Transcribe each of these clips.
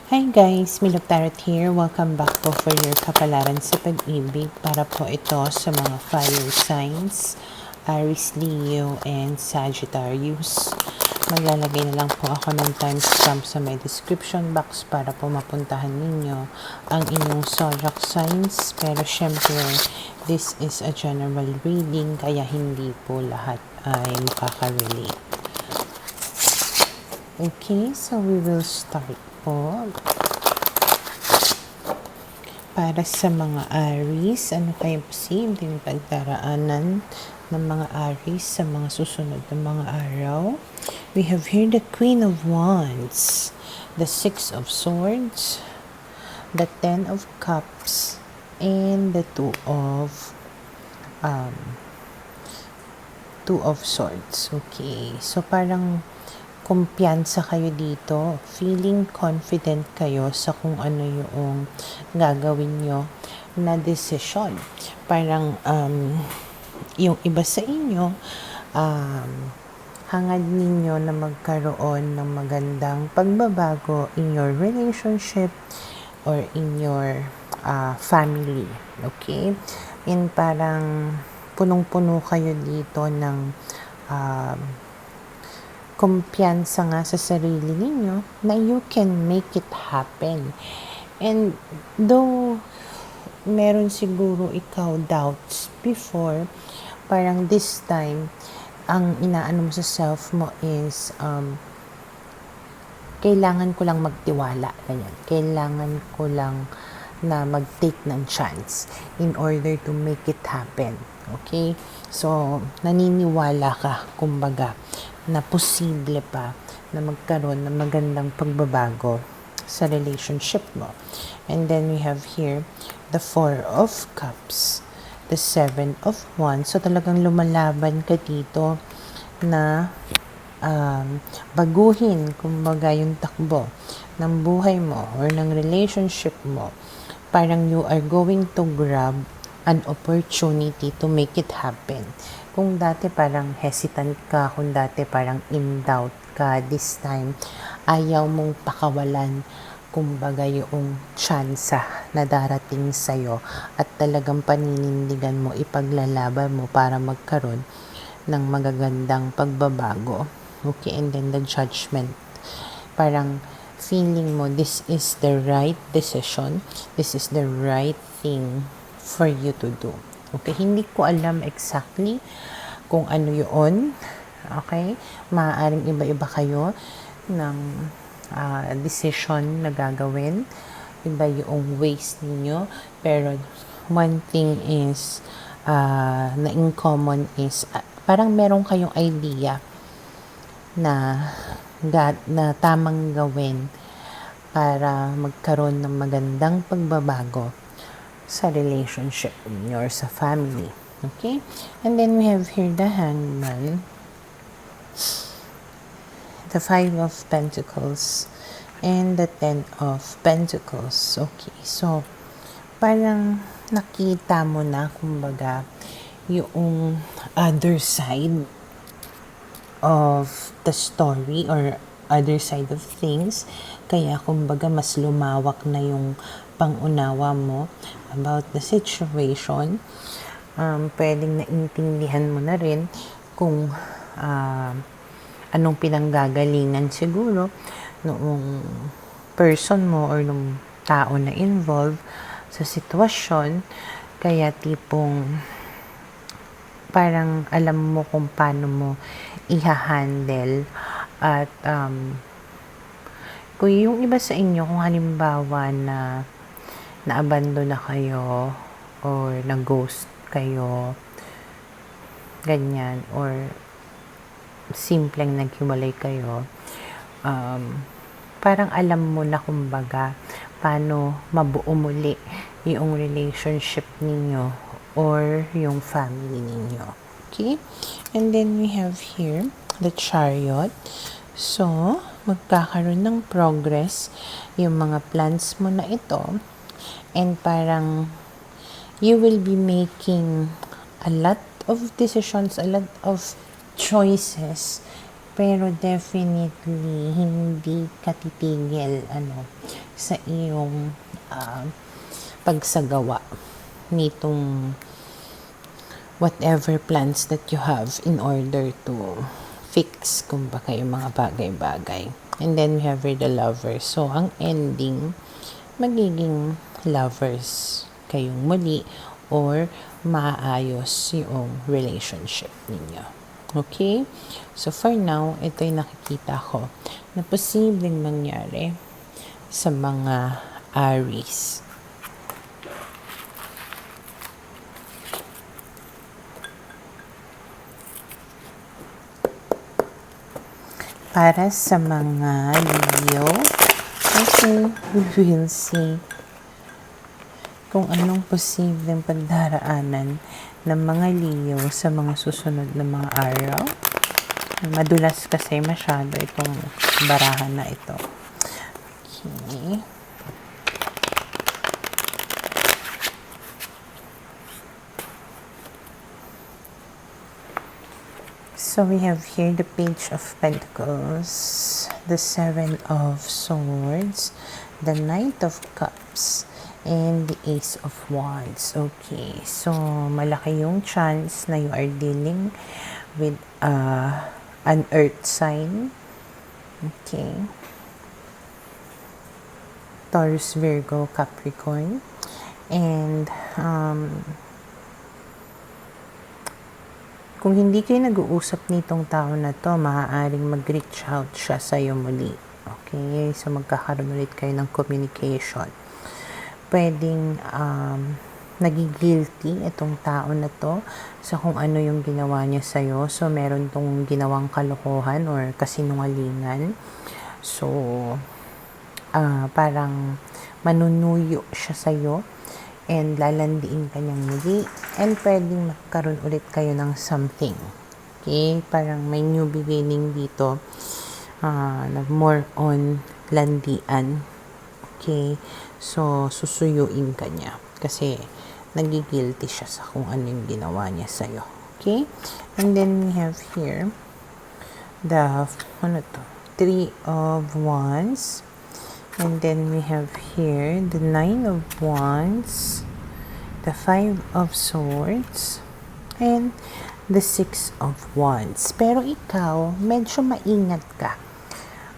Hi guys, Milog Tarot here. Welcome back po for your kapalaran sa pag-ibig. Para po ito sa mga fire signs, Aries, Leo, and Sagittarius. Maglalagay na lang po ako ng timestamp sa my description box para po mapuntahan ninyo ang inyong zodiac signs. Pero syempre, this is a general reading kaya hindi po lahat ay makaka-relate. Okay, so we will start po. Para sa mga Aries, ano kayang posibleng pagdaraanan ng mga Aries sa mga susunod na mga araw? We have here the Queen of Wands, the Six of Swords, the Ten of Cups, and the Two of Swords. Okay, so parang kumpiyansa kayo dito, feeling confident kayo sa kung ano yung gagawin nyo na desisyon. Parang yung iba sa inyo, hangad ninyo na magkaroon ng magandang pagbabago in your relationship or in your family. Okay? And parang punong-puno kayo dito ng kumpiyansa nga sa sarili ninyo na you can make it happen. And though meron siguro ikaw doubts before, parang this time, ang inaano mo sa self mo is, kailangan ko lang magtiwala. Ganyan. Kailangan ko lang na mag-take ng chance in order to make it happen. Okay? So, naniniwala ka, kumbaga, na posible pa na magkaroon ng magandang pagbabago sa relationship mo. And then we have here the Four of Cups, the Seven of Wands. So talagang lumalaban ka dito na baguhin, kumbaga, yung takbo ng buhay mo or ng relationship mo. Parang you are going to grab an opportunity to make it happen. Kung dati parang hesitant ka, kung dati parang in doubt ka, this time, ayaw mong pakawalan, kumbaga, yung tsansa na darating sa'yo at talagang paninindigan mo, ipaglalaban mo para magkaroon ng magagandang pagbabago. Okay, and then the Judgment. Parang feeling mo, this is the right decision, this is the right thing for you to do. Okay, hindi ko alam exactly kung ano yun. Okay, maaaring iba-iba kayo ng decision na gagawin. Iba yung ways ninyo. Pero one thing is, na in common is, parang meron kayong idea na tamang gawin para magkaroon ng magandang pagbabago sa relationship or sa family. Okay? And then we have here the Hangman, the Five of Pentacles, and the Ten of Pentacles. Okay, so parang nakita mo na, kumbaga, yung other side of the story or other side of things. Kaya kumbaga mas lumawak na yung pangunawa mo about the situation. Pwedeng naintindihan mo na rin kung anong pinanggagalingan siguro noong person mo or nung tao na involved sa sitwasyon. Kaya tipong parang alam mo kung paano mo i-handle at kung yung iba sa inyo, kung halimbawa na na-abandon na kayo or na-ghost kayo, ganyan, or simpleng naghiwalay kayo, parang alam mo na, kumbaga, paano mabuo muli yung relationship ninyo or yung family ninyo. Okay? And then we have here the Chariot. So, magkakaroon ng progress yung mga plans mo na ito, and parang you will be making a lot of decisions, a lot of choices Pero definitely, hindi ka titigil sa iyong pagsagawa nitong whatever plans that you have in order to fix, kumbaga, yung mga bagay-bagay. And then we have here the lovers. So, ang ending, magiging lovers kayong muli or maayos yung relationship ninyo. Okay? So, for now, ito yung nakikita ko na posibleng mangyari sa mga Aries. Para sa mga Leo, okay, we will see kung anong posibleng pagdaraanan ng mga Leo sa mga susunod na mga araw. Madulas kasi masyado itong barahan na ito. Okay. So we have here the Page of Pentacles, the Seven of Swords, the Knight of Cups, and the Ace of Wands. Okay, so malaki yung chance na you are dealing with an earth sign. Okay. Taurus, Virgo, Capricorn. And kung hindi kayo nag-uusap nitong tao na to, maaaring mag-reach out siya sa'yo muli. Okay? So, magkakaroon ulit kayo ng communication. Pwedeng nagigilty itong tao na to sa kung ano yung ginawa niya sa'yo. So, meron tong ginawang kalokohan or kasinungalingan. So, parang manunuyo siya sa'yo and lalandiin ka niyang muli, and pwedeng magkaroon ulit kayo ng something. Okay? Parang may new beginning dito na more on landian. Okay? So, susuyuin ka niya kasi nagigilty siya sa kung ano yung ginawa niya sa'yo. Okay? And then we have here the, Three of Wands. And then we have here the Nine of Wands, the Five of Swords, and the Six of Wands. Pero ikaw, medyo maingat ka.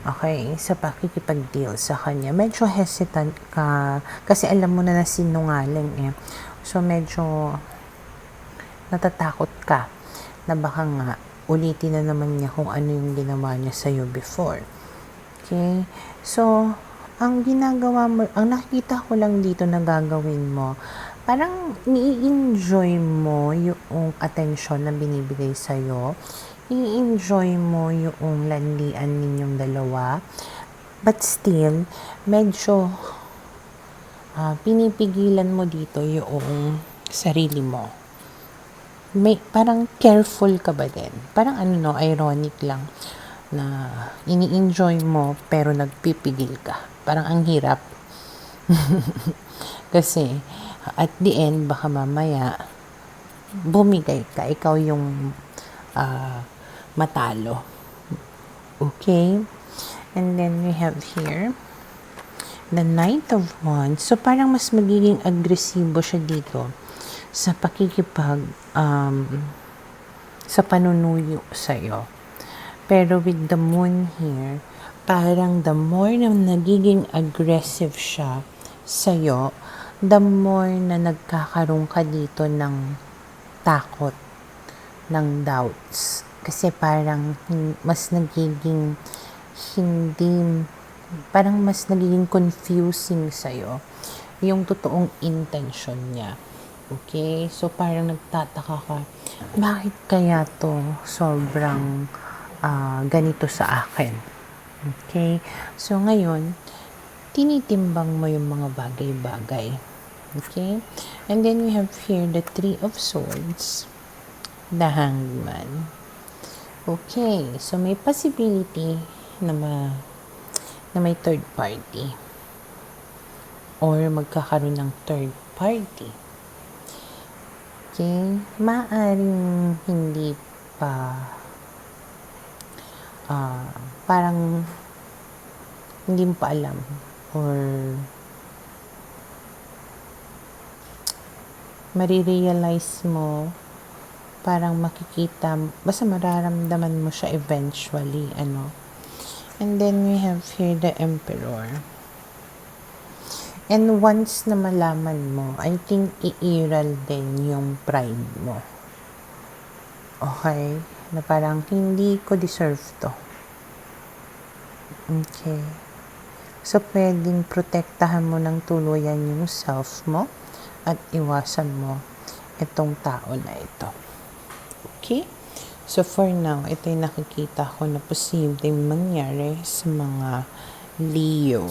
Okay, sa pakikipag-deal sa kanya. Medyo hesitant ka kasi alam mo na sinungaling eh. So, medyo natatakot ka na baka nga ulitin na naman niya kung ano yung ginawa niya sa'yo before. Okay? So, ang ginagawa mo, ang nakikita ko lang dito na gagawin mo, parang ni-enjoy mo yung attention na binibigay sa'yo. I-enjoy mo yung landian ninyong dalawa. But still, medyo pinipigilan mo dito yung sarili mo. Parang careful ka ba din? Parang ironic lang na ini-enjoy mo pero nagpipigil ka. Parang ang hirap. Kasi at the end, baka mamaya bumigay ka. Ikaw yung matalo. Okay? And then we have here the Knight of Wands. So parang mas magiging agresibo siya dito sa pakikipag sa panunuyo sa'yo. Pero with the Moon here, parang the more na nagiging aggressive siya sa'yo, the more na nagkakaroon ka dito ng takot, ng doubts. Kasi parang mas nagiging parang mas nagiging confusing sa'yo yung totoong intention niya. Okay? So, parang nagtataka ka, bakit kaya to sobrang ganito sa akin? Okay? So, ngayon, tinitimbang mo yung mga bagay-bagay. Okay? And then we have here the Three of Swords, the Hangman. Okay. So, may possibility na may third party or magkakaroon ng third party. Okay? Maaring hindi pa parang hindi mo pa alam or marirealize mo, parang makikita, basta mararamdaman mo siya eventually, ano. And then we have here the Emperor. And once na malaman mo, I think iiral din yung pride mo. Okay? Na parang hindi ko deserve to. Okay. So, pwedeng protektahan mo ng tuluyan yung self mo at iwasan mo itong tao na ito. Okay? So, for now, ito yung nakikita ko na posibleng mangyari sa mga Leo.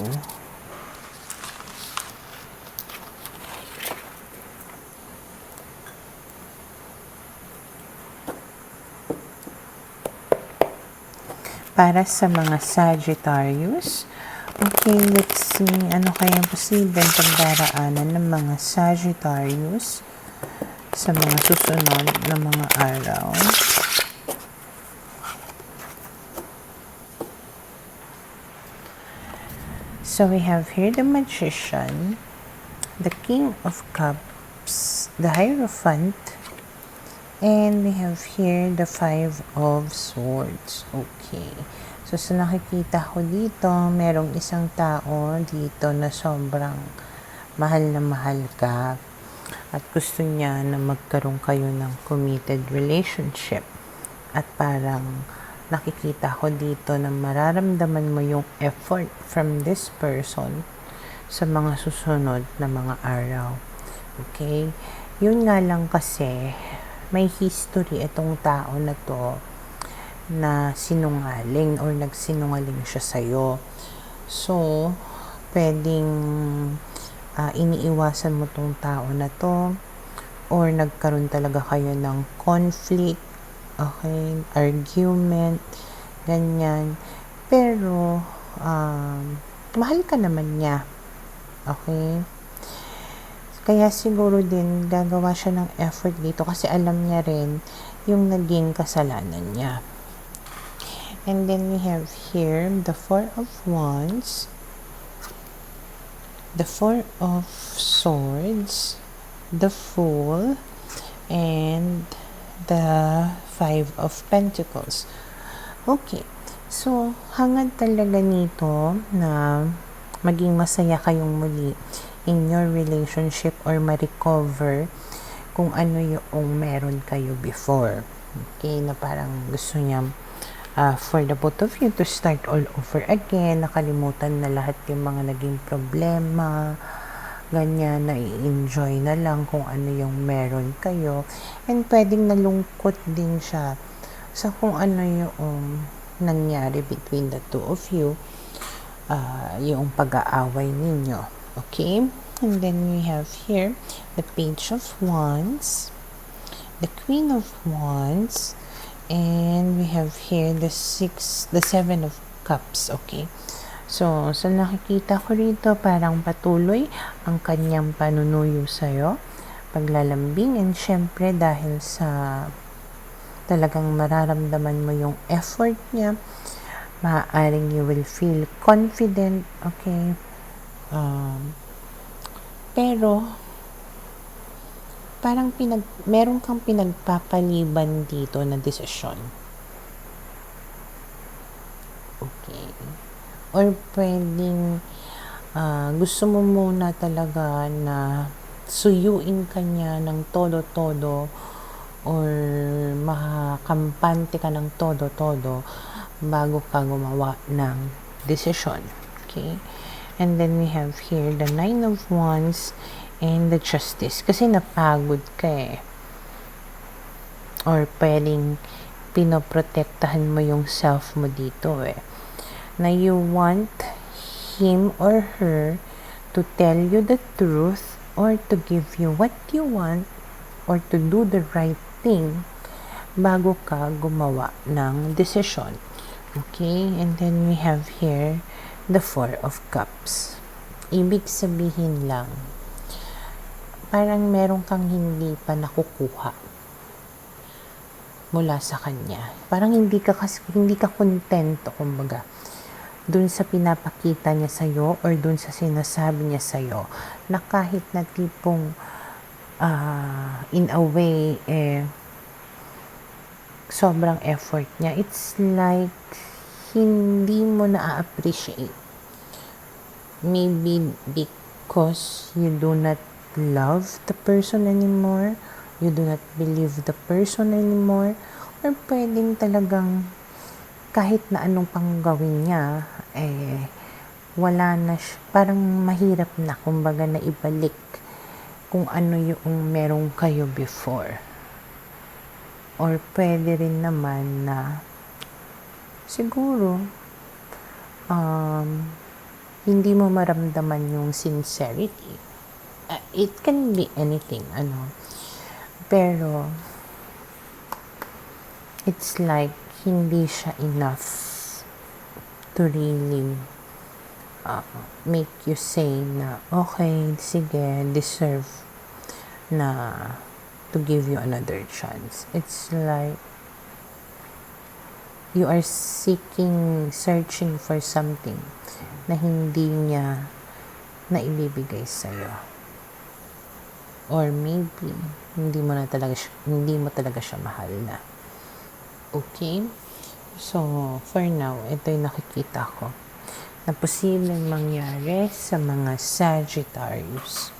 Para sa mga Sagittarius, okay, let's see ano kayang posibleng pagdaraanan ng mga Sagittarius sa mga susunod na mga araw. So we have here the Magician, the King of Cups, the Hierophant, and we have here the Five of Swords. Okay. So, sa nakikita ko dito, merong isang tao dito na sobrang mahal na mahal ka at gusto niya na magkaroon kayo ng committed relationship. At parang nakikita ko dito na mararamdaman mo yung effort from this person sa mga susunod na mga araw. Okay? Yun nga lang kasi, may history itong tao na to na sinungaling or nagsinungaling siya sa'yo. So, pwedeng iniiwasan mo tong tao na to or nagkaroon talaga kayo ng conflict, okay, argument, ganyan. Pero, mahal ka naman niya. Okay? Kaya siguro din gagawa siya ng effort dito kasi alam niya rin yung naging kasalanan niya. And then we have here the Four of Wands, the Four of Swords, the Fool, and the Five of Pentacles. Okay. So, hangad talaga nito na maging masaya kayong muli in your relationship or ma-recover kung ano yung meron kayo before. Okay, na parang gusto niya for the both of you to start all over again, nakalimutan na lahat yung mga naging problema, ganyan, na i-enjoy na lang kung ano yung meron kayo. And pwedeng nalungkot din siya sa kung ano yung nangyari between the two of you, yung pag-aaway ninyo. Okay, and then we have here the Page of Wands, the Queen of Wands, and we have here the Seven of Cups. Okay, so sa nakikita ko rito, parang patuloy ang kanyang panunuyo sa'yo, paglalambing, and syempre dahil sa talagang mararamdaman mo yung effort niya, maaaring you will feel confident. Okay, pero parang meron kang pinagpapaliban dito na desisyon. Okay. Or pwedeng gusto mo muna talaga na suyuin ka niya ng todo-todo or makakampante ka ng todo-todo bago ka gumawa ng desisyon. Okay? And then we have here the Nine of Wands and the Justice. Kasi napagod ka eh. Or pwedeng pinoprotektahan mo yung self mo dito eh. Na you want him or her to tell you the truth or to give you what you want or to do the right thing bago ka gumawa ng desisyon. Okay? And then we have here the Four of Cups. Ibig sabihin lang, parang meron kang hindi pa nakukuha. mula sa kanya. Parang hindi ka kontento, kumbaga, dun sa pinapakita niya sa'yo or dun sa sinasabi niya sa'yo, na kahit na tipong in a way, sobrang effort niya. It's like, hindi mo na-appreciate. Maybe because you do not love the person anymore, you do not believe the person anymore, or pwedeng talagang kahit na anong pang gawin niya, wala na siya, parang mahirap na, kumbaga, na ibalik kung ano yung merong kayo before. Or pwede rin naman na siguro hindi mo maramdaman yung sincerity. It can be anything, pero it's like hindi siya enough to really make you say na okay, sige, deserve na to give you another chance. It's like you are searching for something na hindi niya na ibibigay sa'yo. Or maybe hindi mo talaga siya mahal na. Okay? So, for now, ito yung nakikita ko na posibleng mangyari sa mga Sagittarius.